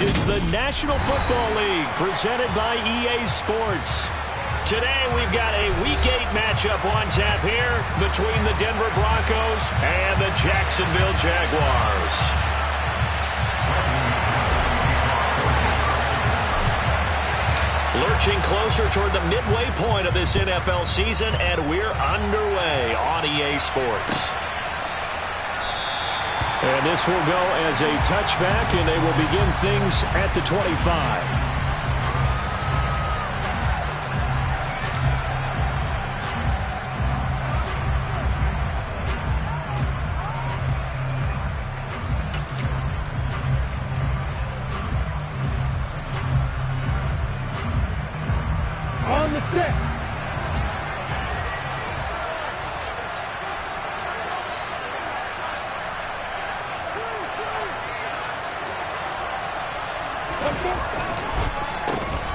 is the National Football League, presented by EA Sports. Today, we've got a Week 8 matchup on tap here between the Denver Broncos and the Jacksonville Jaguars. Lurching closer toward the midway point of this NFL season, and we're underway on EA Sports. And this will go as a touchback, and they will begin things at the 25. On the set.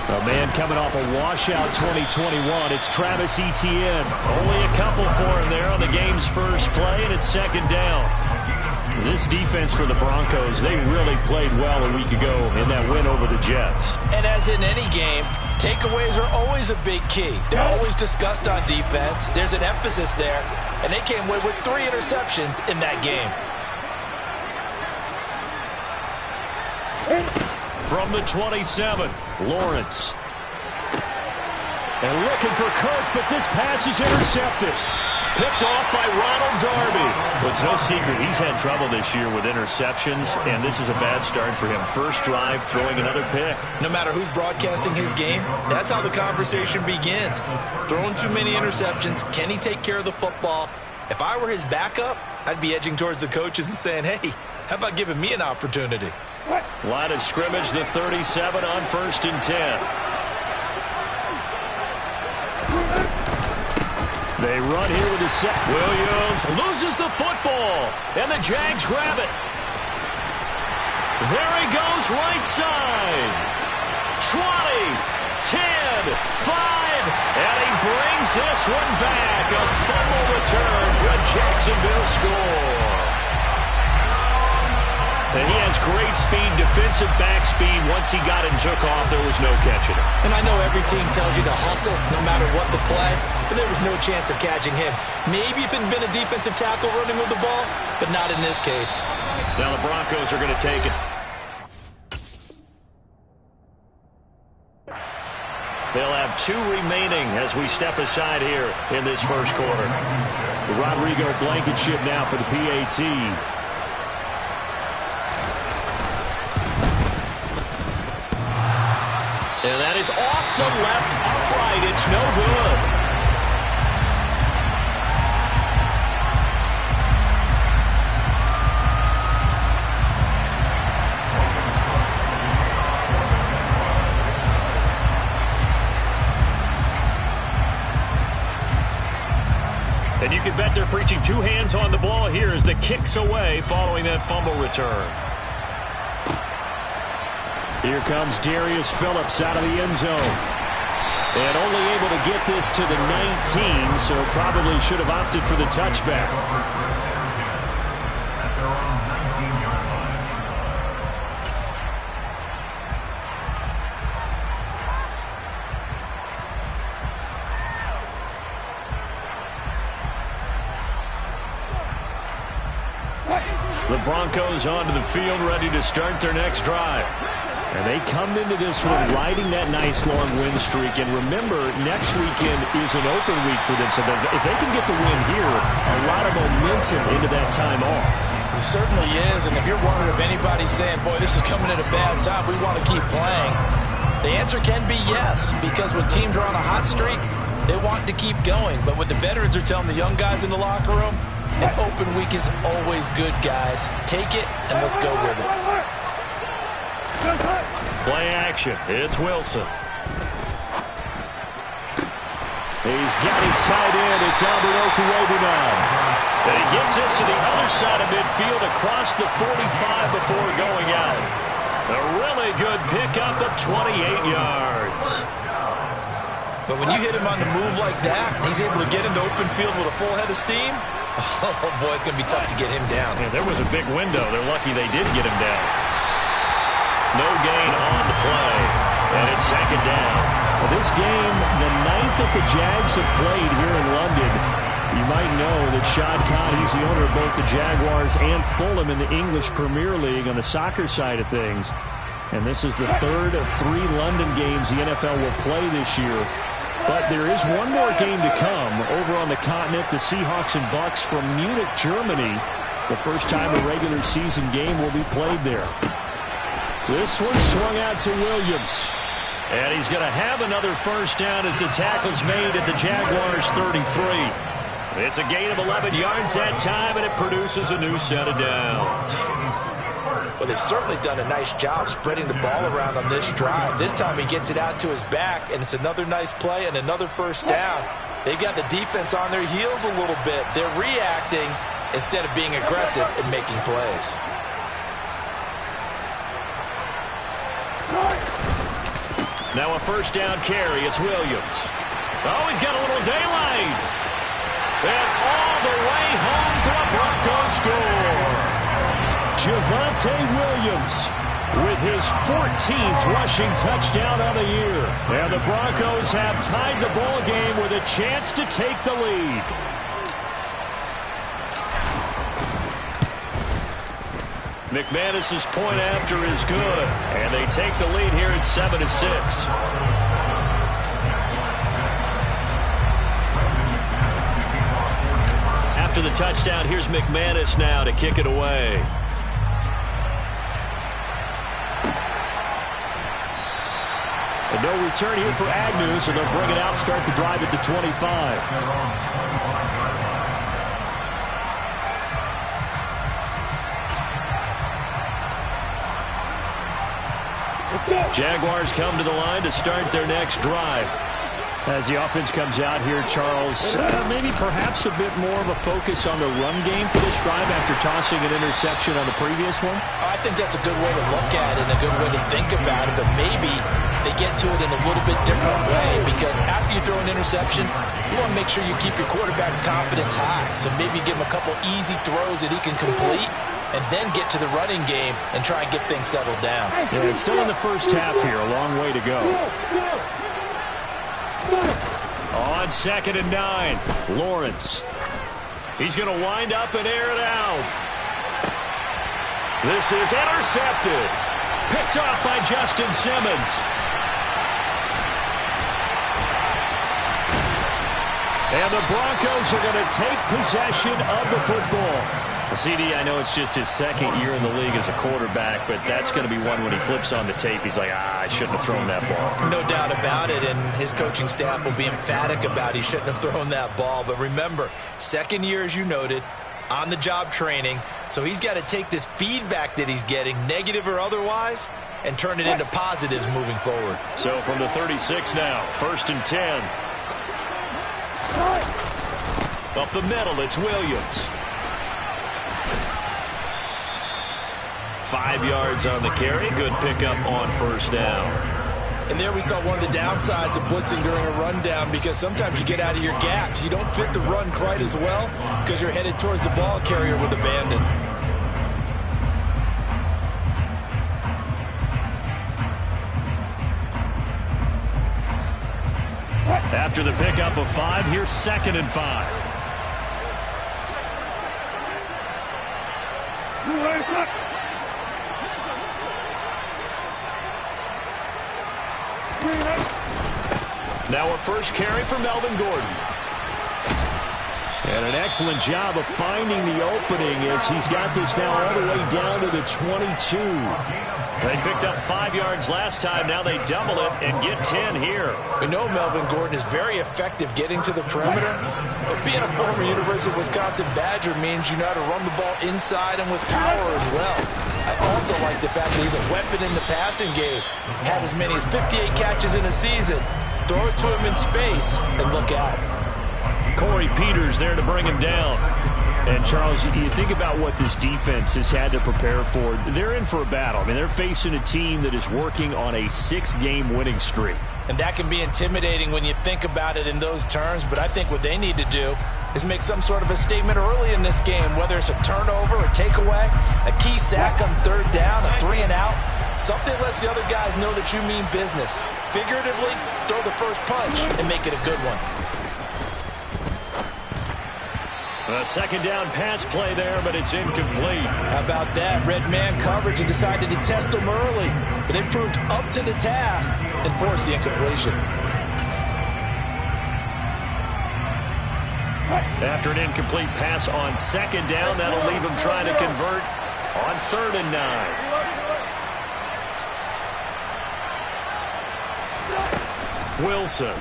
A man coming off a washout 2021. It's Travis Etienne. Only a couple for him there on the game's first play, and it's second down. This defense for the Broncos, they really played well a week ago in that win over the Jets. And as in any game, takeaways are always a big key. They're always discussed on defense. There's an emphasis there, and they came away with 3 interceptions in that game. From the 27, Lawrence. And looking for Kirk, but this pass is intercepted. Picked off by Ronald Darby. Well, it's no secret he's had trouble this year with interceptions, and this is a bad start for him. First drive, throwing another pick. No matter who's broadcasting his game, that's how the conversation begins. Throwing too many interceptions, can he take care of the football? If I were his backup, I'd be edging towards the coaches and saying, hey, how about giving me an opportunity? Line of scrimmage, the 37 on 1st and 10. They run here with a set. Williams loses the football, and the Jags grab it. There he goes, right side. 20, 10, 5, and he brings this one back. A fumble return for a Jacksonville score. And he has great speed, defensive back speed. Once he got it and took off, there was no catching him. And I know every team tells you to hustle no matter what the play, but there was no chance of catching him. Maybe if it had been a defensive tackle running with the ball, but not in this case. Now the Broncos are going to take it. They'll have 2 remaining as we step aside here in this first quarter. The Rodrigo Blankenship now for the PAT. And that is off the left upright. It's no good. And you can bet they're preaching 2 hands on the ball here as the kick's away following that fumble return. Here comes Darius Phillips out of the end zone. And only able to get this to the 19, so probably should have opted for the touchback. The Broncos onto the field, ready to start their next drive. And they come into this one riding that nice long win streak. And remember, next weekend is an open week for them. So if they can get the win here, a lot of momentum into that time off. It certainly is. And if you're wondering if anybody's saying, boy, this is coming at a bad time, we want to keep playing, the answer can be yes. Because when teams are on a hot streak, they want to keep going. But what the veterans are telling the young guys in the locker room, an open week is always good, guys. Take it and let's go with it. Play action. It's Wilson. He's got his tight end. It's Albert Okuebi now. And he gets this to the other side of midfield across the 45 before going out. A really good pickup of 28 yards. But when you hit him on the move like that, he's able to get into open field with a full head of steam. Oh, boy, it's going to be tough to get him down. Yeah, there was a big window. They're lucky they did get him down. No gain on the play. And it's second down. Well, this game, the ninth that the Jags have played here in London, you might know that Shad Khan, he's the owner of both the Jaguars and Fulham in the English Premier League on the soccer side of things. And this is the third of 3 London games the NFL will play this year. But there is one more game to come over on the continent. The Seahawks and Bucks from Munich, Germany. The first time a regular season game will be played there. This one swung out to Williams. And he's going to have another first down as the tackle's made at the Jaguars' 33. It's a gain of 11 yards that time, and it produces a new set of downs. Well, they've certainly done a nice job spreading the ball around on this drive. This time he gets it out to his back, and it's another nice play and another first down. They've got the defense on their heels a little bit. They're reacting instead of being aggressive and making plays. Now a first down carry. It's Williams. Oh, he's got a little daylight. And all the way home for a Broncos score. Javonte Williams with his 14th rushing touchdown on the year. And the Broncos have tied the ball game with a chance to take the lead. McManus's point after is good. And they take the lead here at 7-6. After the touchdown, here's McManus now to kick it away. And no return here for Agnew, so they'll bring it out, start the drive at the 25. Jaguars come to the line to start their next drive. As the offense comes out here, Charles, maybe perhaps a bit more of a focus on the run game for this drive after tossing an interception on the previous one? I think that's a good way to look at it and a good way to think about it, but maybe they get to it in a little bit different way, because after you throw an interception, you want to make sure you keep your quarterback's confidence high. So maybe give him a couple easy throws that he can complete, and then get to the running game and try and get things settled down. Yeah, it's still in the first half here, a long way to go. On 2nd and 9, Lawrence. He's going to wind up and air it out. This is intercepted. Picked off by Justin Simmons. And the Broncos are going to take possession of the football. CD, I know it's just his second year in the league as a quarterback, but that's going to be one when he flips on the tape. He's like, I shouldn't have thrown that ball. No doubt about it, and his coaching staff will be emphatic about he shouldn't have thrown that ball. But remember, second year, as you noted, on-the-job training, so he's got to take this feedback that he's getting, negative or otherwise, and turn it into positives moving forward. So from the 36 now, 1st and 10. Up the middle, it's Williams. 5 yards on the carry. Good pickup on first down. And there we saw one of the downsides of blitzing during a rundown, because sometimes you get out of your gaps. You don't fit the run quite as well because you're headed towards the ball carrier with abandon. After the pickup of 5, here's 2nd and 5. Now a first carry for Melvin Gordon. And an excellent job of finding the opening as he's got this now all the way down to the 22. They picked up 5 yards last time. Now they double it and get 10 here. We know Melvin Gordon is very effective getting to the perimeter, but being a former University of Wisconsin Badger means you know how to run the ball inside and with power as well. I also like the fact that he's a weapon in the passing game. Had as many as 58 catches in a season. Throw it to him in space and look out. Corey Peters there to bring him down. And, Charles, you think about what this defense has had to prepare for. They're in for a battle. I mean, they're facing a team that is working on a 6-game winning streak. And that can be intimidating when you think about it in those terms, but I think what they need to do is make some sort of a statement early in this game, whether it's a turnover, a takeaway, a key sack on third down, a 3 and out. Something lets the other guys know that you mean business. Figuratively, throw the first punch and make it a good one. A second down pass play there, but it's incomplete. How about that? Red man coverage and decided to test them early. But they proved up to the task and forced the incompletion. After an incomplete pass on second down, that'll leave him trying to convert on 3rd and 9. Wilson.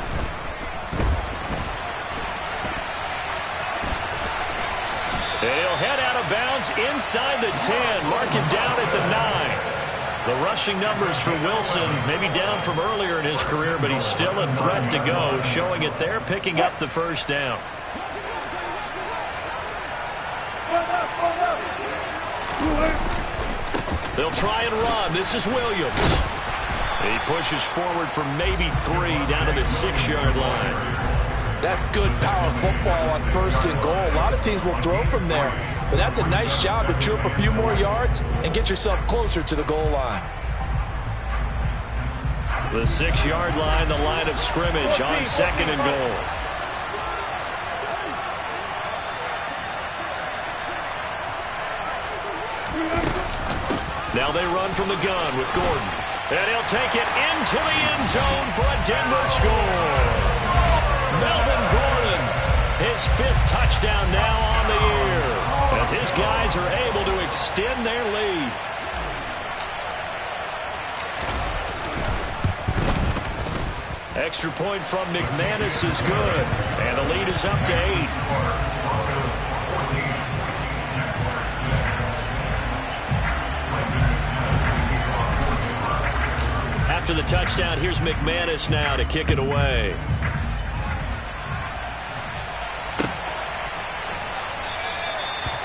He'll head out of bounds inside the 10. Mark him down at the 9. The rushing numbers for Wilson maybe down from earlier in his career, but he's still a threat to go, showing it there, picking up the first down. They'll try and run. This is Williams. He pushes forward for maybe 3 down to the 6-yard line. That's good power football on 1st and goal. A lot of teams will throw from there, but that's a nice job to chew up a few more yards and get yourself closer to the goal line. The 6-yard line, the line of scrimmage on 2nd and goal. Now they run from the gun with Gordon. And he'll take it into the end zone for a Denver score. Melvin Gordon, his 5th touchdown now on the year, as his guys are able to extend their lead. Extra point from McManus is good, and the lead is up to 8. After the touchdown, here's McManus now to kick it away.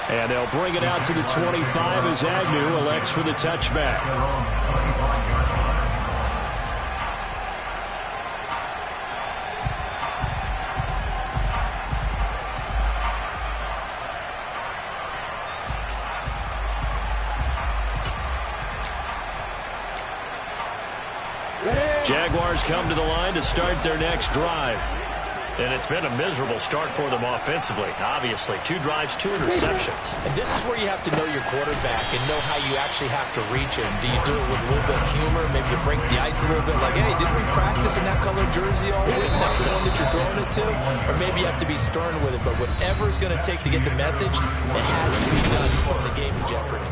And they'll bring it out to the 25 as Agnew elects for the touchback. Jaguars come to the line to start their next drive. And it's been a miserable start for them offensively. Obviously, 2 drives, 2 interceptions. And this is where you have to know your quarterback and know how you actually have to reach him. Do you do it with a little bit of humor? Maybe you break the ice a little bit, like, hey, didn't we practice in that color jersey all week? Not the one that you're throwing it to? Or maybe you have to be stern with it. But whatever it's going to take to get the message, it has to be done. He's putting the game in jeopardy.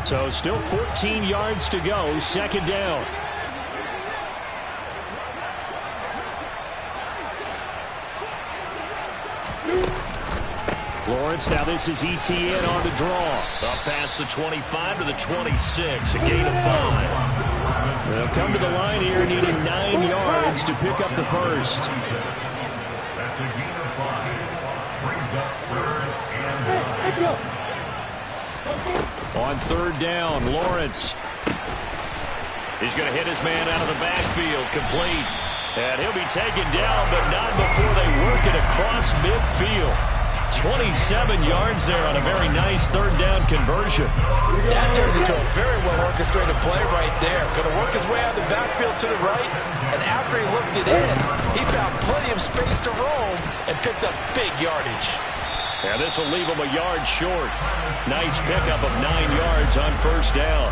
So still 14 yards to go, 2nd down. Lawrence, now this is ETN on the draw. Up past the 25 to the 26, a gain of 5. They'll come to the line here needing 9 yards to pick up the first. That's a gain of 5. Brings up 3rd and 9. On 3rd down, Lawrence. He's going to hit his man out of the backfield, complete. And he'll be taken down, but not before they work it across midfield. 27 yards there on a very nice 3rd down conversion. That turned into a very well-orchestrated play right there. Going to work his way out of the backfield to the right, and after he looked it in, he found plenty of space to roam and picked up big yardage. Yeah, this will leave him a yard short. Nice pickup of 9 yards on 1st down.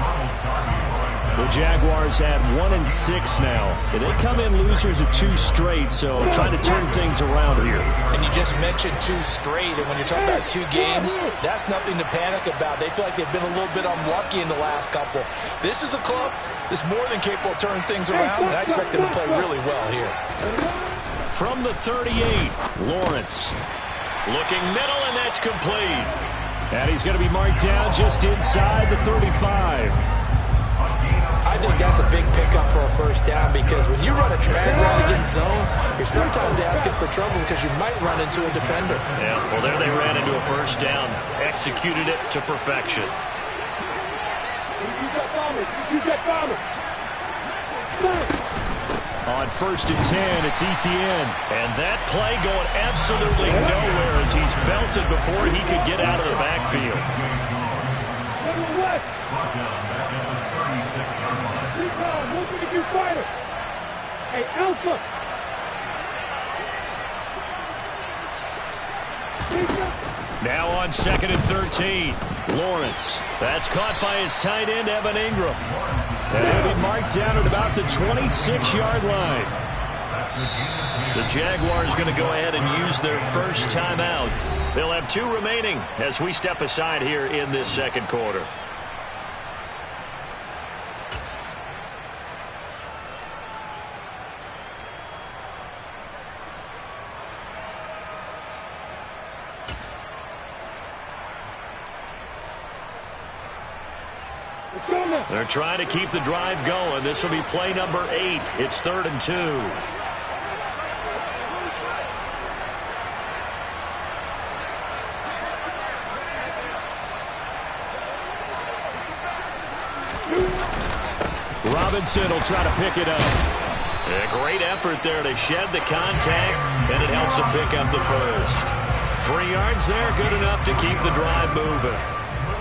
The Jaguars at 1-6 now. And they come in losers of 2 straight, so trying to turn things around here. And you just mentioned 2 straight, and when you're talking about 2 games, that's nothing to panic about. They feel like they've been a little bit unlucky in the last couple. This is a club that's more than capable of turning things around, and I expect them to play really well here. From the 38, Lawrence. Looking middle, and that's complete. And he's going to be marked down just inside the 35. I think that's a big pickup for a 1st down, because when you run a drag route against zone, you're sometimes asking for trouble because you might run into a defender. Yeah, well, there they ran into a 1st down. Executed it to perfection. On 1st and 10, it's Etienne. And that play going absolutely nowhere as he's belted before he could get out of the backfield. Hey, Alpha! Now on 2nd and 13. Lawrence. That's caught by his tight end, Evan Ingram. And he'll be marked down at about the 26-yard line. The Jaguars going to go ahead and use their first timeout. They'll have 2 remaining as we step aside here in this second quarter. They're trying to keep the drive going. This will be play number 8. It's 3rd and 2. Robinson will try to pick it up. A great effort there to shed the contact, and it helps him pick up the first. 3 yards there, good enough to keep the drive moving.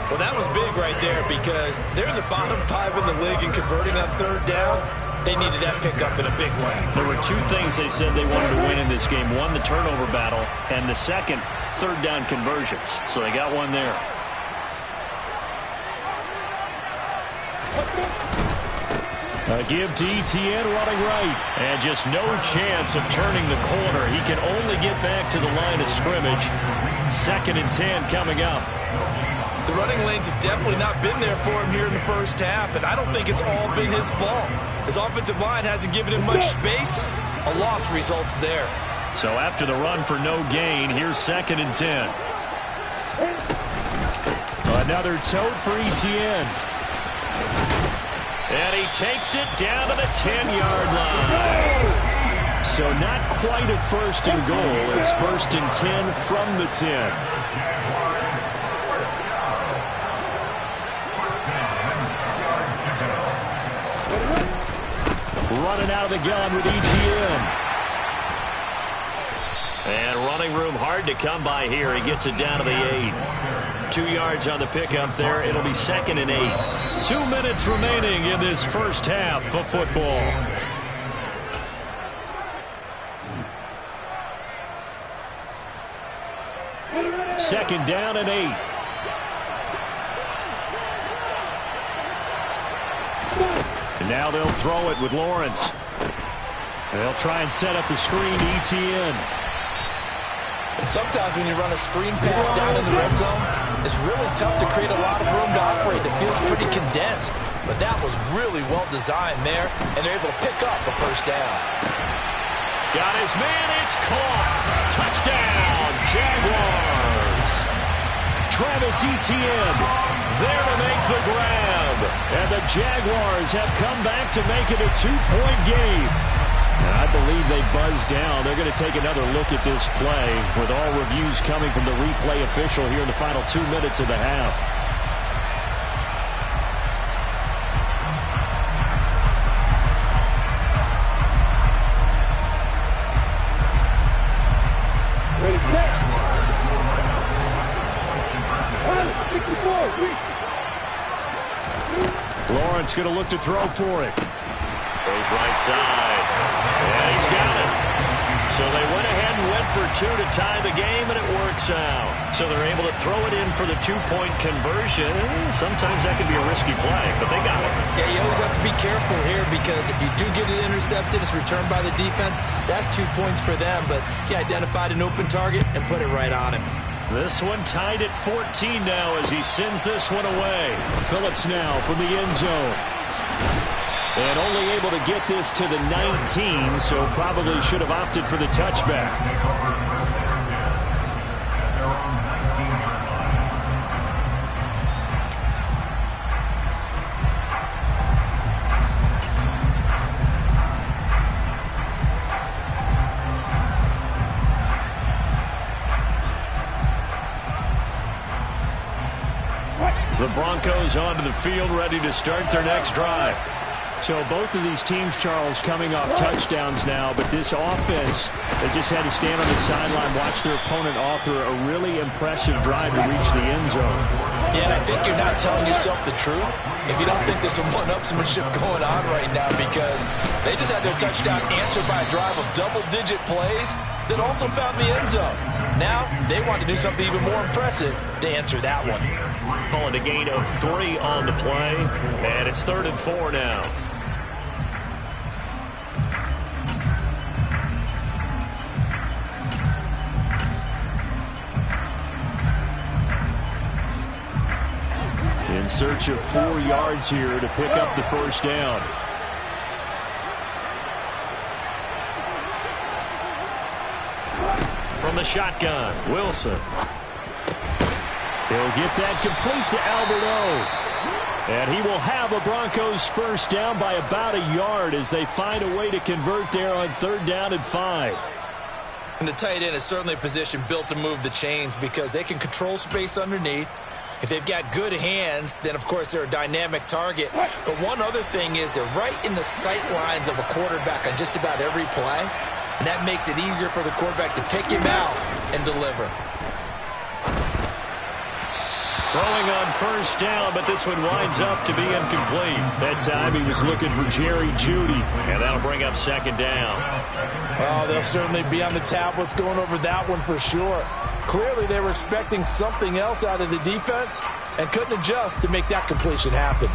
Well, that was big right there because they're in the bottom 5 in the league and converting on 3rd down. They needed that pickup in a big way. There were 2 things they said they wanted to win in this game. One, the turnover battle, and the second, 3rd down conversions. So they got one there. A give to Etienne running right. And just no chance of turning the corner. He can only get back to the line of scrimmage. 2nd and 10 coming up. The running lanes have definitely not been there for him here in the first half, and I don't think it's all been his fault. His offensive line hasn't given him much space. A loss results there. So after the run for no gain, here's 2nd and 10. Another tote for Etienne. And he takes it down to the 10-yard line. So not quite a 1st and goal. It's 1st and 10 from the 10. Running out of the gun with Etienne. And running room hard to come by here. He gets it down to the 8. 2 yards on the pickup there. It'll be 2nd and 8. 2 minutes remaining in this first half of football. Second down and 8. And now they'll throw it with Lawrence. They'll try and set up the screen to Etienne. And sometimes when you run a screen pass down in the red zone, it's really tough to create a lot of room to operate. It feels pretty condensed. But that was really well designed there, and they're able to pick up a first down. Got his man. It's caught. Touchdown, Jaguars. Travis Etienne there to make the grab. And the Jaguars have come back to make it a 2-point game. And I believe they buzzed down. They're going to take another look at this play with all reviews coming from the replay official here in the final 2 minutes of the half. Lawrence going to look to throw for it. Goes right side. And he's got it. So they went ahead and went for 2 to tie the game, and it works out. So they're able to throw it in for the 2-point conversion. Sometimes that can be a risky play, but they got it. Yeah, you always have to be careful here because if you do get it intercepted, it's returned by the defense, that's 2 points for them. But he identified an open target and put it right on him. This one tied at 14 now as he sends this one away. Phillips now from the end zone. And only able to get this to the 19, so probably should have opted for the touchback. The The Broncos onto the field, ready to start their next drive. So both of these teams, Charles, coming off touchdowns now, but this offense, they just had to stand on the sideline, watch their opponent author a really impressive drive to reach the end zone. Yeah, and I think you're not telling yourself the truth if you don't think there's some one-upsmanship going on right now, because they just had their touchdown answered by a drive of double-digit plays that also found the end zone. Now they want to do something even more impressive to answer that one. Calling a gain of 3 on the play, and it's 3rd and 4 now. In search of 4 yards here to pick up the first down. From the shotgun, Wilson. He'll get that complete to Alberto. And he will have a Broncos first down by about a yard as they find a way to convert there on 3rd down and 5. And the tight end is certainly a position built to move the chains because they can control space underneath. If they've got good hands, then, of course, they're a dynamic target. But one other thing is they're right in the sight lines of a quarterback on just about every play. And that makes it easier for the quarterback to pick him out and deliver. Throwing on first down, but this one winds up to be incomplete. That time he was looking for Jerry Jeudy. And that'll bring up 2nd down. Oh, they'll certainly be on the tablets going over that one for sure. Clearly, they were expecting something else out of the defense and couldn't adjust to make that completion happen.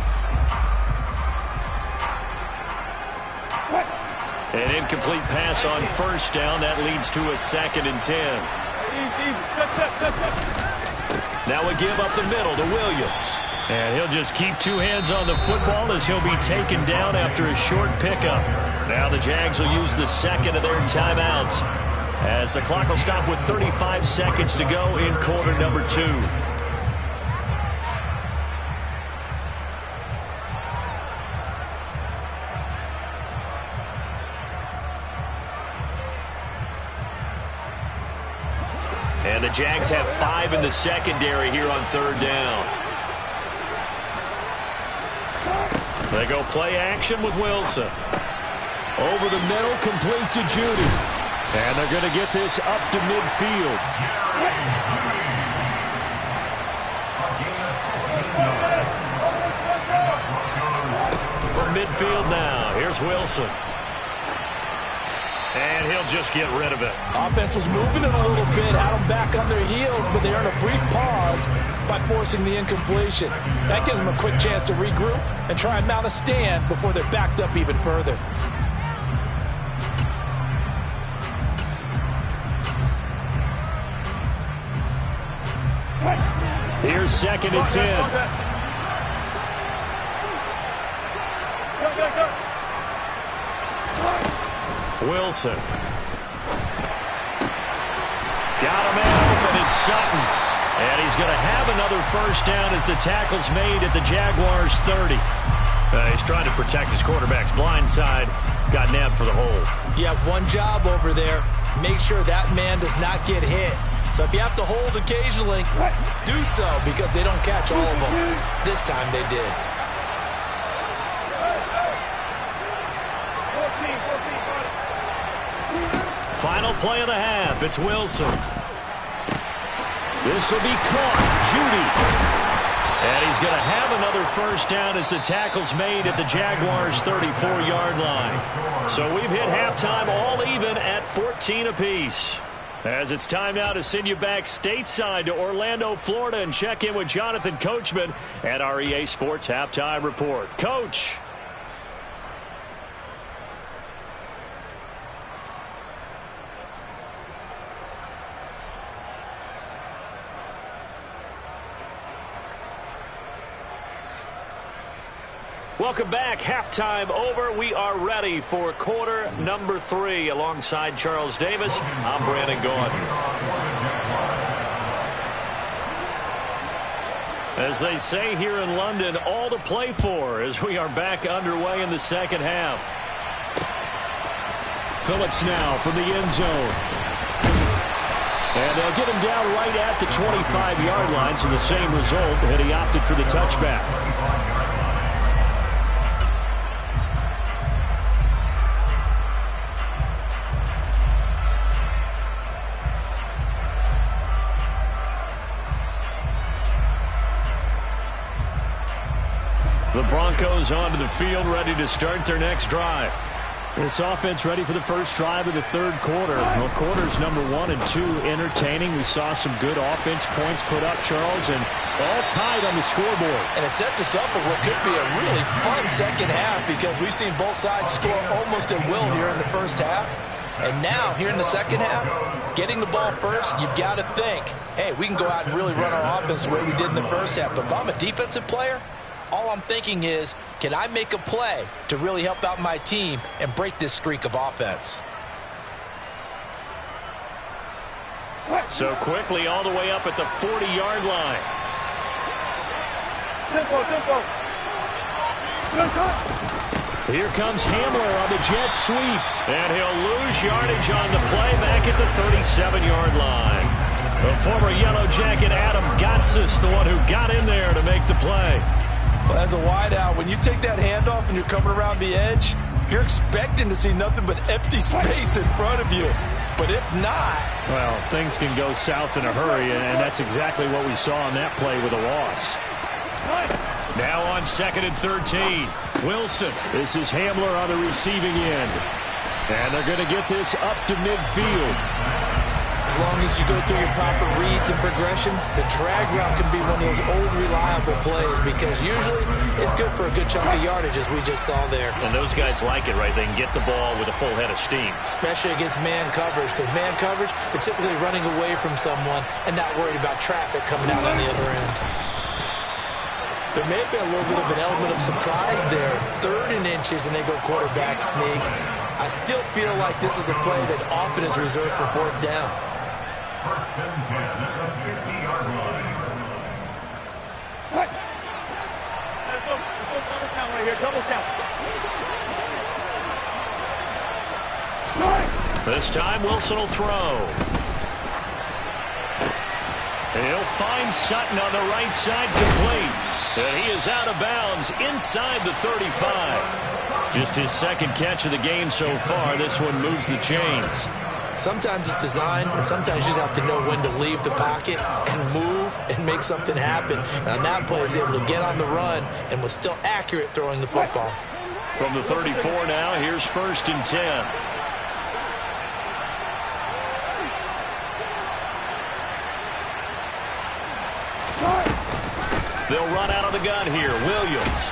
An incomplete pass on first down. That leads to a 2nd and 10. Now we give up the middle to Williams. And he'll just keep 2 hands on the football as he'll be taken down after a short pickup. Now the Jags will use the 2nd of their timeouts, as the clock will stop with 35 seconds to go in quarter number 2. And the Jags have 5 in the secondary here on 3rd down. They go play action with Wilson. Over the middle, complete to Jeudy. And they're going to get this up to midfield. From midfield now, here's Wilson. And he'll just get rid of it. Offense was moving it a little bit, had them back on their heels, but they earned a brief pause by forcing the incompletion. That gives them a quick chance to regroup and try and mount a stand before they're backed up even further. Here's 2nd and 10. Wilson. Got him in open. It's Sutton. And he's going to have another first down as the tackle's made at the Jaguars' 30. He's trying to protect his quarterback's blind side. Got nabbed for the hole. You have one job over there. Make sure that man does not get hit. So if you have to hold occasionally, do so because they don't catch all of them. This time they did. Final play of the half. It's Wilson. This will be caught. Jeudy. And he's going to have another first down as the tackle's made at the Jaguars' 34-yard line. So we've hit halftime all even at 14 apiece. As it's time now to send you back stateside to Orlando, Florida, and check in with Jonathan Coachman at our EA Sports Halftime Report. Coach. Welcome back. Halftime over. We are ready for quarter number 3. Alongside Charles Davis, I'm Brandon Gaudin. As they say here in London, all to play for as we are back underway in the second half. Phillips now from the end zone. And they'll get him down right at the 25-yard line, so the same result, and he opted for the touchback. The Broncos onto the field, ready to start their next drive. This offense ready for the first drive of the third quarter. Well, quarters number 1 and 2 entertaining. We saw some good offense points put up, Charles, and all tied on the scoreboard. And it sets us up for what could be a really fun second half because we've seen both sides score almost at will here in the first half. And now, here in the second half, getting the ball first, you've got to think, hey, we can go out and really run our offense the way we did in the first half. But if I'm a defensive player, all I'm thinking is, can I make a play to really help out my team and break this streak of offense? So quickly all the way up at the 40-yard line. Here comes Hamler on the jet sweep. And he'll lose yardage on the play back at the 37-yard line. The former Yellow Jacket Adam Gotsis, the one who got in there to make the play. Well, as a wideout, when you take that handoff and you're coming around the edge, you're expecting to see nothing but empty space in front of you. But if not... well, things can go south in a hurry, and that's exactly what we saw on that play with a loss. Now on 2nd and 13, Wilson. This is Hamler on the receiving end. And they're going to get this up to midfield. As long as you go through your proper reads and progressions, the drag route can be one of those old reliable plays because usually it's good for a good chunk of yardage as we just saw there. And those guys like it, right? They can get the ball with a full head of steam. Especially against man coverage, because man coverage, they're typically running away from someone and not worried about traffic coming out on the other end. There may have been a little bit of an element of surprise there. 3rd and inches and they go quarterback sneak. I still feel like this is a play that often is reserved for 4th down. First and 10 at the 50-yard line. Double count right here. Double count. This time Wilson will throw. He'll find Sutton on the right side, complete. And he is out of bounds inside the 35. Just his second catch of the game so far. This one moves the chains. Sometimes it's designed, and sometimes you just have to know when to leave the pocket and move and make something happen. And on that play, he was able to get on the run and was still accurate throwing the football. From the 34 now, here's 1st and 10. They'll run out of the gun here. Williams.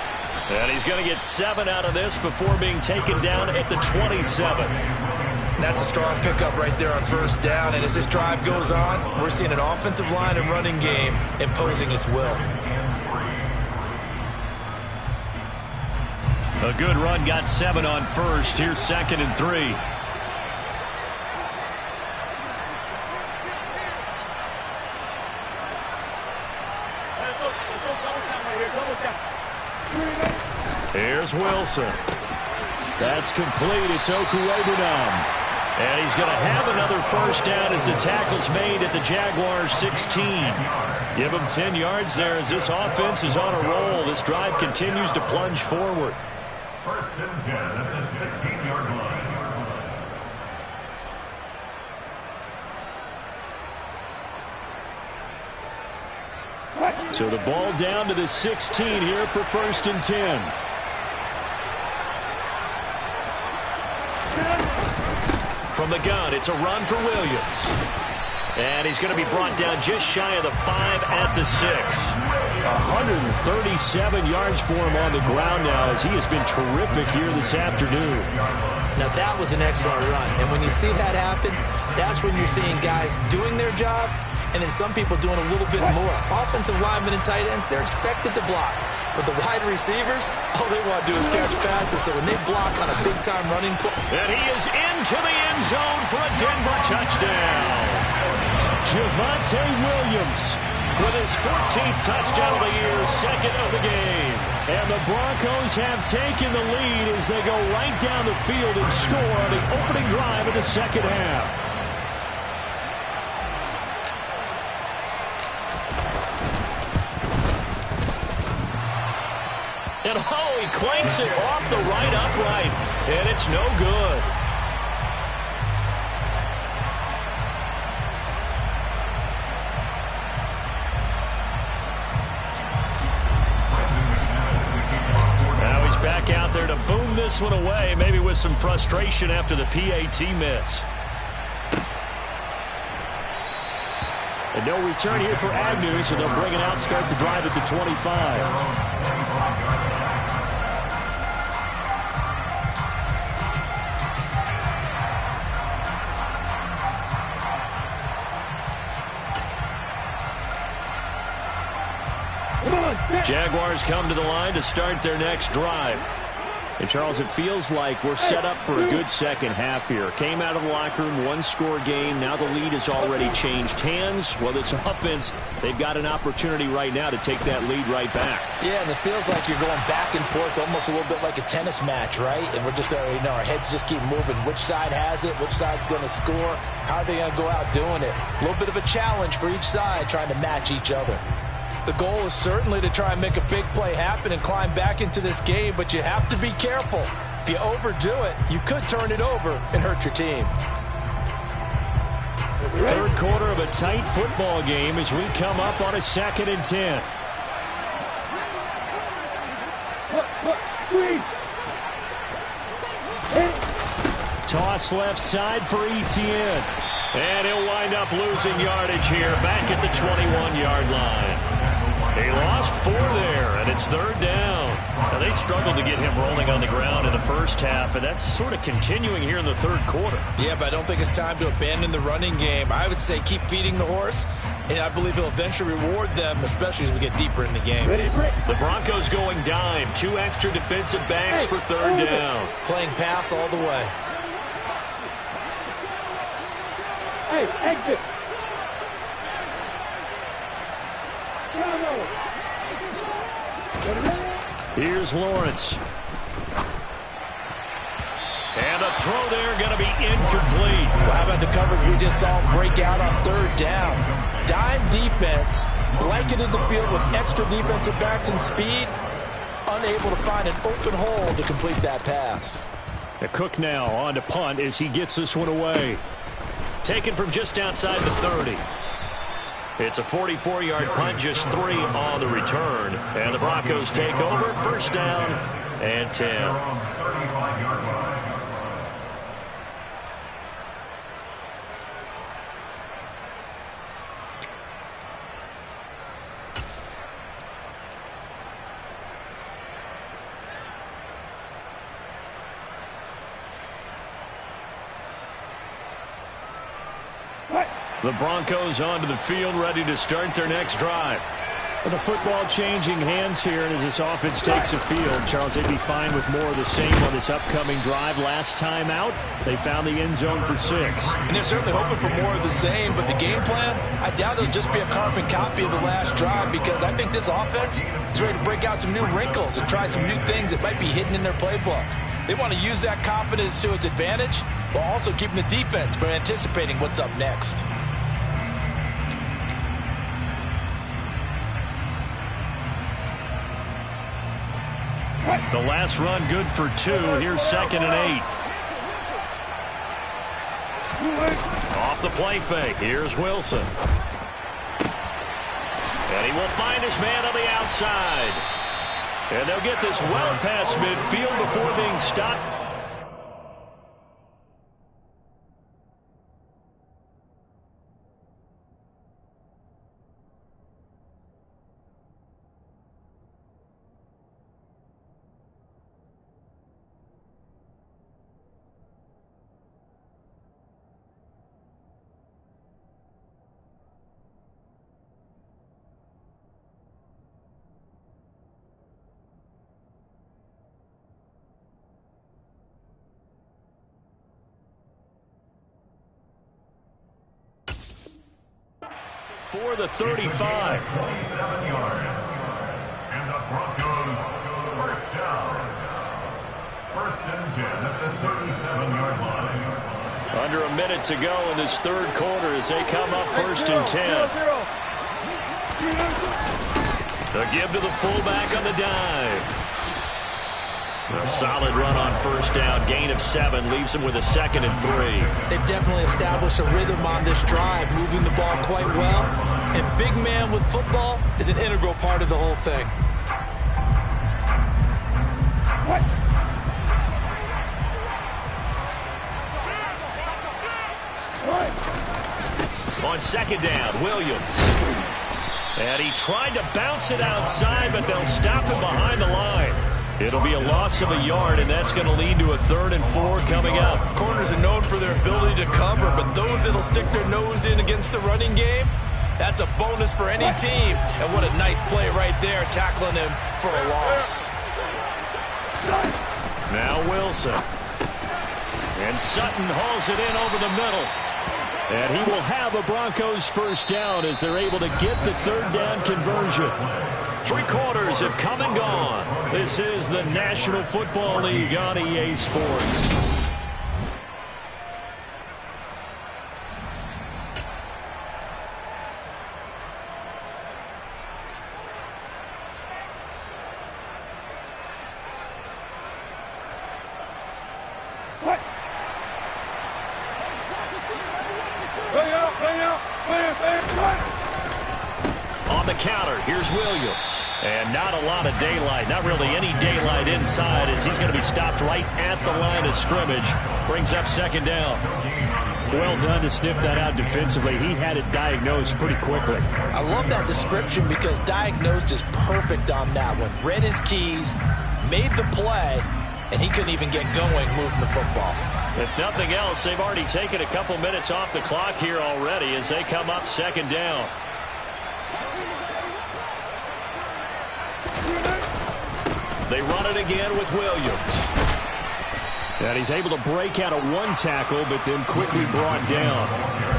And he's going to get 7 out of this before being taken down at the 27. That's a strong pickup right there on 1st down. And as this drive goes on, we're seeing an offensive line and running game imposing its will. A good run, got 7 on 1st. Here's 2nd and 3. Here's Wilson. That's complete. It's Okuwebunam. And he's going to have another 1st down as the tackle's made at the Jaguars' 16. Give him 10 yards there as this offense is on a roll. This drive continues to plunge forward. 1st and 10 at the 16-yard line. So the ball down to the 16 here for 1st and 10. From the gun, it's a run for Williams. And he's going to be brought down just shy of the 5 at the 6. 137 yards for him on the ground now as he has been terrific here this afternoon. Now that was an excellent run. And when you see that happen, that's when you're seeing guys doing their job and then some people doing a little bit more. Offensive linemen and tight ends, they're expected to block. But the wide receivers, all they want to do is catch passes. So when they block on a big-time running play. And he is into the end zone for a Denver touchdown. Javonte Williams with his 14th touchdown of the year, 2nd of the game. And the Broncos have taken the lead as they go right down the field and score on the opening drive of the second half. Banks it off the right upright, and it's no good. Now he's back out there to boom this one away, maybe with some frustration after the PAT miss. And no return here for Agnew, so they'll bring it out, start the drive at the 25. Jaguars come to the line to start their next drive. And, Charles, it feels like we're set up for a good second half here. Came out of the locker room, one-score game. Now the lead has already changed hands. Well, this offense, they've got an opportunity right now to take that lead right back. Yeah, and it feels like you're going back and forth almost a little bit like a tennis match, right? And we're just already know our heads just keep moving. Which side has it? Which side's going to score? How are they going to go out doing it? A little bit of a challenge for each side trying to match each other. The goal is certainly to try and make a big play happen and climb back into this game, but you have to be careful. If you overdo it, you could turn it over and hurt your team. Third quarter of a tight football game as we come up on a 2nd and 10. Toss left side for Etienne. And he'll wind up losing yardage here back at the 21-yard line. He lost 4 there, and it's 3rd down. Now, they struggled to get him rolling on the ground in the first half, and that's sort of continuing here in the 3rd quarter. Yeah, but I don't think it's time to abandon the running game. I would say keep feeding the horse, and I believe he'll eventually reward them, especially as we get deeper in the game. The Broncos going dime. 2 extra defensive backs for 3rd down. Playing pass all the way. Hey, exit. Here's Lawrence. And a throw there going to be incomplete. Well, how about the coverage we just saw break out on 3rd down? Dime defense, blanketed the field with extra defensive backs and speed, unable to find an open hole to complete that pass. Cook now on to punt as he gets this one away. Taken from just outside the 30. It's a 44-yard punt, just 3 on the return. And the Broncos take over, 1st down and 10. The Broncos onto the field, ready to start their next drive. Well, the football changing hands here, and as this offense takes the field, Charles, they'd be fine with more of the same on this upcoming drive. Last time out, they found the end zone for 6. And they're certainly hoping for more of the same, but the game plan, I doubt it'll just be a carbon copy of the last drive, because I think this offense is ready to break out some new wrinkles and try some new things that might be hidden in their playbook. They want to use that confidence to its advantage, while also keeping the defense from anticipating what's up next. The last run good for 2. Here's 2nd and 8. Off the play fake. Here's Wilson. And he will find his man on the outside. And they'll get this well past midfield before being stopped. For the 35. 27 yards. And the Broncos, 1st down. 1st and 10 at the 37-yard line. Under a minute to go in this 3rd quarter as they come up 1st and 10. The give to the fullback on the dive. A solid run on first down. Gain of 7 leaves him with a 2nd and 3. They've definitely established a rhythm on this drive, moving the ball quite well. And big man with football is an integral part of the whole thing. On 2nd down, Williams. And he tried to bounce it outside, but they'll stop him behind the line. It'll be a loss of a yard, and that's going to lead to a 3rd and 4 coming up. Corners are known for their ability to cover, but those that'll stick their nose in against the running game, that's a bonus for any team. And what a nice play right there, tackling him for a loss. Now Wilson. And Sutton hauls it in over the middle. And he will have a Broncos first down as they're able to get the 3rd down conversion. 3 quarters have come and gone. This is the National Football League on EA Sports. On the counter, here's Williams. And not a lot of daylight, not really any daylight inside as he's going to be stopped right at the line of scrimmage. Brings up 2nd down. Well done to sniff that out defensively. He had it diagnosed pretty quickly. I love that description because diagnosed is perfect on that one. Read his keys, made the play, and he couldn't even get going moving the football. If nothing else, they've already taken a couple minutes off the clock here already as they come up 2nd down. They run it again with Williams. And he's able to break out of 1 tackle, but then quickly brought down.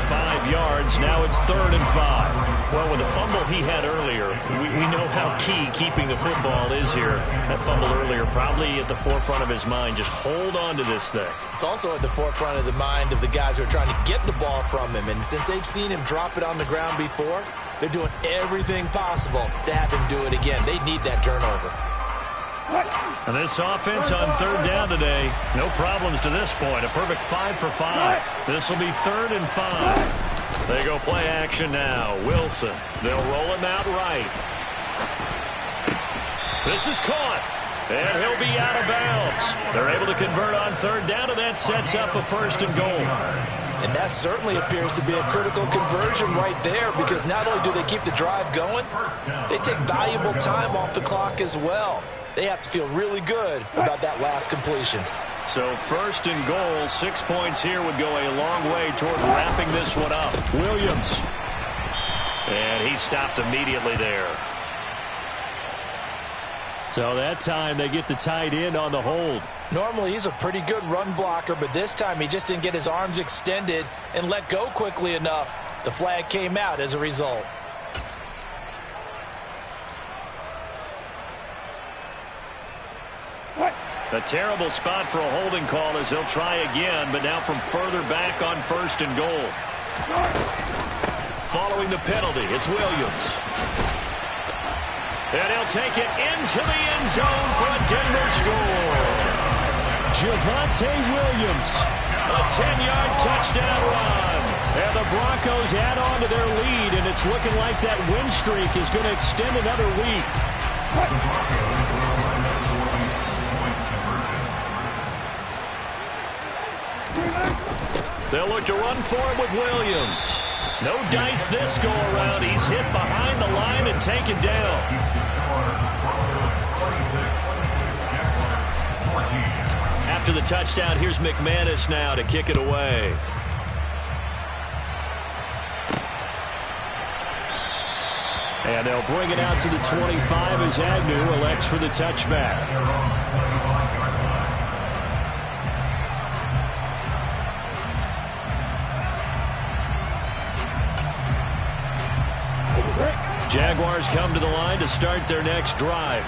5 yards. Now it's 3rd and 5. Well, with the fumble he had earlier, we know how key keeping the football is here. That fumble earlier probably at the forefront of his mind. Just hold on to this thing. It's also at the forefront of the mind of the guys who are trying to get the ball from him. And since they've seen him drop it on the ground before, they're doing everything possible to have him do it again. They need that turnover. And this offense on 3rd down today, no problems to this point. A perfect 5 for 5. This will be 3rd and 5. They go play action now. Wilson. They'll roll him out right. This is caught. And he'll be out of bounds. They're able to convert on 3rd down, and that sets up a 1st and goal. And that certainly appears to be a critical conversion right there because not only do they keep the drive going, they take valuable time off the clock as well. They have to feel really good about that last completion. So 1st and goal, 6 points here would go a long way toward wrapping this one up. Williams. And he stopped immediately there. So that time they get the tight end on the hold. Normally he's a pretty good run blocker, but this time he just didn't get his arms extended and let go quickly enough. The flag came out as a result. A terrible spot for a holding call as they'll try again, but now from further back on 1st and goal. Following the penalty, it's Williams. And he'll take it into the end zone for a Denver score. Javonte Williams. A 10-yard touchdown run. And the Broncos add on to their lead, and it's looking like that win streak is going to extend another week. They'll look to run for it with Williams. No dice this go-around. He's hit behind the line and taken down. After the touchdown, here's McManus now to kick it away. And they'll bring it out to the 25 as Agnew elects for the touchback. Jaguars come to the line to start their next drive.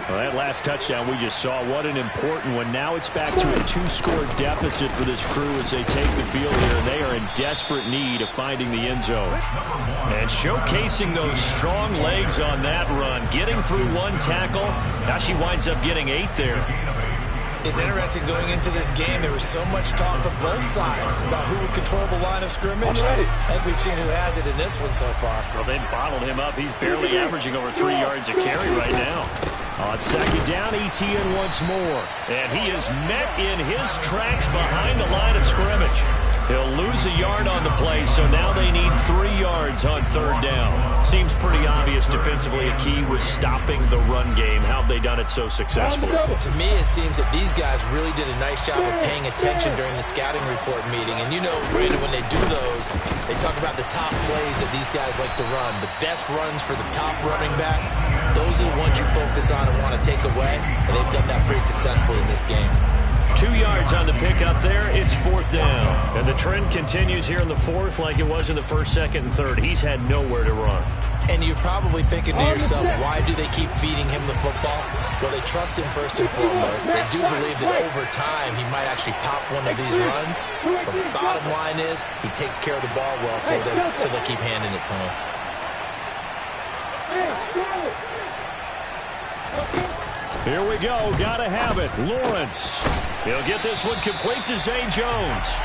Well, that last touchdown we just saw, what an important one. Now it's back to a 2-score deficit for this crew as they take the field here. They are in desperate need of finding the end zone. And showcasing those strong legs on that run. Getting through 1 tackle. Now she winds up getting 8 there. It's interesting going into this game. There was so much talk from both sides about who would control the line of scrimmage. I think we've seen who has it in this one so far. Well, they bottled him up. He's barely averaging over 3 yards a carry right now. On second down, Etienne once more. And he is met in his tracks behind the line of scrimmage. He'll lose a yard on the play, so now they need 3 yards on third down. Seems pretty obvious defensively a key was stopping the run game. How have they done it so successfully? To me, it seems that these guys really did a nice job of paying attention during the scouting report meeting. And you know, Brandon, when they do those, they talk about the top plays that these guys like to run. The best runs for the top running back, those are the ones you focus on and want to take away. And they've done that pretty successfully in this game. 2 yards on the pickup there. It's fourth down. And the trend continues here in the fourth like it was in the first, second, and third. He's had nowhere to run. And you're probably thinking to yourself, why do they keep feeding him the football? Well, they trust him first and foremost. They do believe that over time he might actually pop one of these runs. But the bottom line is he takes care of the ball well for them, so they'll keep handing it to him. Here we go. Gotta have it. Lawrence. He'll get this one complete to Zay Jones.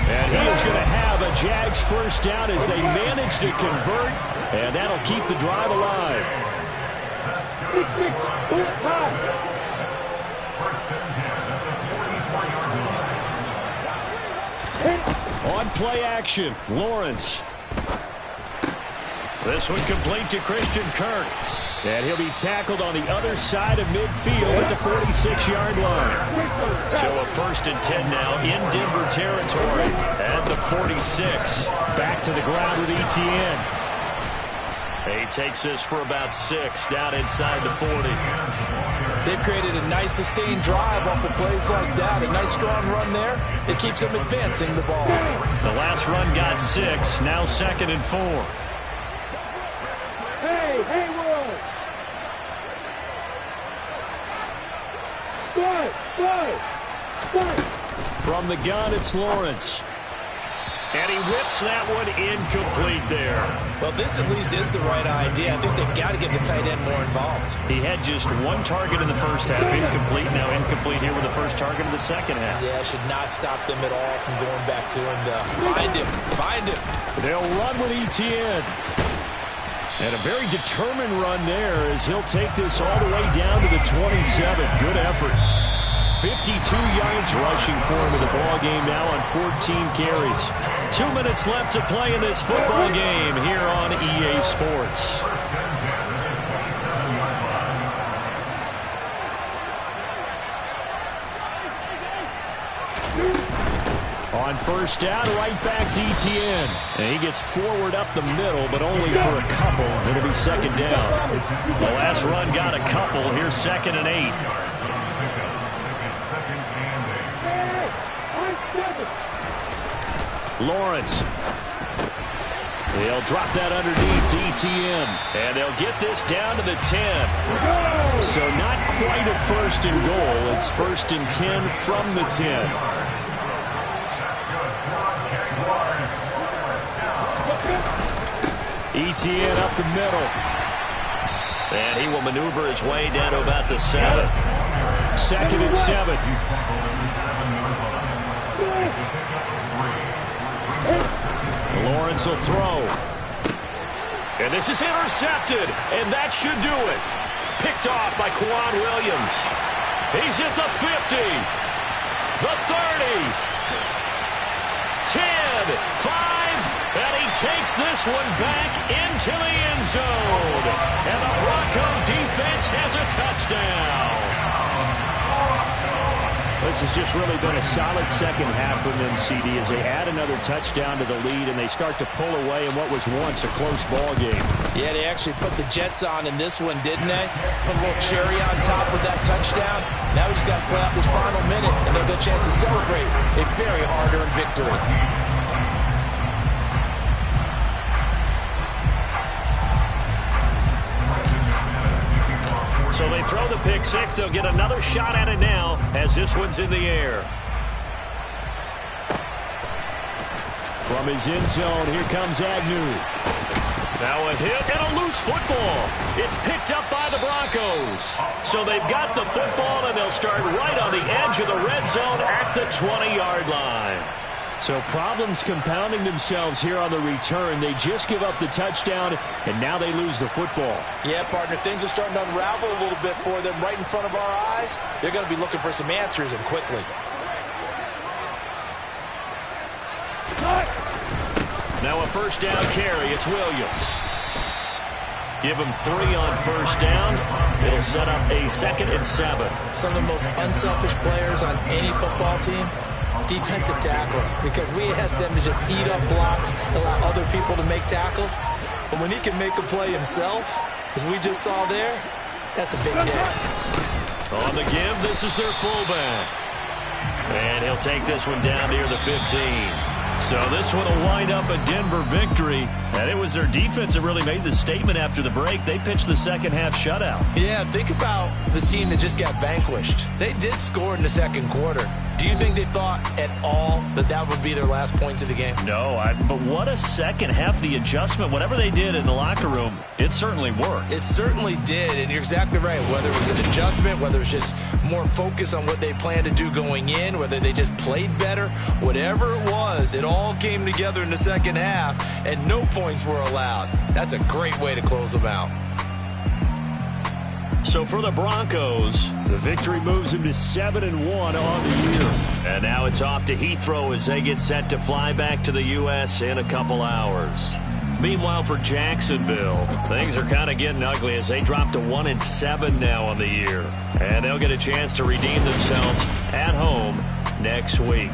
And he is going to have a Jags first down as they manage to convert. And that'll keep the drive alive. On play action, Lawrence. This one complete to Christian Kirk. And he'll be tackled on the other side of midfield at the 46-yard line. So a 1st and 10 now in Denver territory at the 46. Back to the ground with Etienne. He takes this for about 6 down inside the 40. They've created a nice sustained drive off of plays like that. A nice strong run there. It keeps them advancing the ball. The last run got 6. Now 2nd and 4. Hey, From the gun, it's Lawrence. And he whips that one incomplete there. Well, this at least is the right idea. I think they've got to get the tight end more involved. He had just 1 target in the first half, incomplete. Now incomplete here with the first target of the second half. Yeah, should not stop them at all from going back to him to find him. They'll run with Etienne. And a very determined run there as he'll take this all the way down to the 27. Good effort. 52 yards rushing for him in the ball game now on 14 carries. 2 minutes left to play in this football game here on EA Sports. On first down, right back to Etienne. And he gets forward up the middle, but only for a couple. It'll be second down. The last run got a couple. Here's 2nd and 8. Lawrence. They'll drop that underneath to Etienne. And they'll get this down to the 10. So not quite a 1st and goal. It's 1st and 10 from the 10. Etienne up the middle. And he will maneuver his way down to about the 7. 2nd and 7. Lawrence will throw. And this is intercepted. And that should do it. Picked off by Quan Williams. He's at the 50. The 30. 10. 5. And he takes this one back into the end zone. And the Bronco defense has a touchdown. This has just really been a solid second half from them, CD, as they add another touchdown to the lead and they start to pull away in what was once a close ball game. Yeah, they actually put the Jets on in this one, didn't they? Put a little cherry on top of that touchdown. Now we just got to play out this final minute, and they'll get a chance to celebrate a very hard-earned victory. So they throw the pick 6. They'll get another shot at it now as this one's in the air. From his end zone, here comes Agnew. Now a hit and a loose football. It's picked up by the Broncos. So they've got the football, and they'll start right on the edge of the red zone at the 20-yard line. So problems compounding themselves here on the return. They just give up the touchdown, and now they lose the football. Yeah, partner, things are starting to unravel a little bit for them right in front of our eyes. They're going to be looking for some answers, and quickly. Now a first down carry. It's Williams. Give him 3 on first down. It'll set up a 2nd and 7. Some of the most unselfish players on any football team, defensive tackles, because we ask them to just eat up blocks, allow other people to make tackles. But when he can make a play himself, as we just saw there, that's a big hit. On the give, this is their fullback. And he'll take this one down near the 15. So this one will wind up a Denver victory. And it was their defense that really made the statement after the break. They pitched the second-half shutout. Yeah, think about the team that just got vanquished. They did score in the second quarter. Do you think they thought at all that that would be their last points of the game? No, but what a second half. The adjustment, whatever they did in the locker room, it certainly worked. It certainly did, and you're exactly right. Whether it was an adjustment, whether it was just more focus on what they planned to do going in, whether they just played better, whatever it was, it all came together in the second half, and no points were allowed. That's a great way to close them out. So for the Broncos, the victory moves them to 7-1 on the year. And now it's off to Heathrow as they get set to fly back to the U.S. in a couple hours. Meanwhile, for Jacksonville, things are kind of getting ugly as they drop to 1-7 now on the year. And they'll get a chance to redeem themselves at home next week.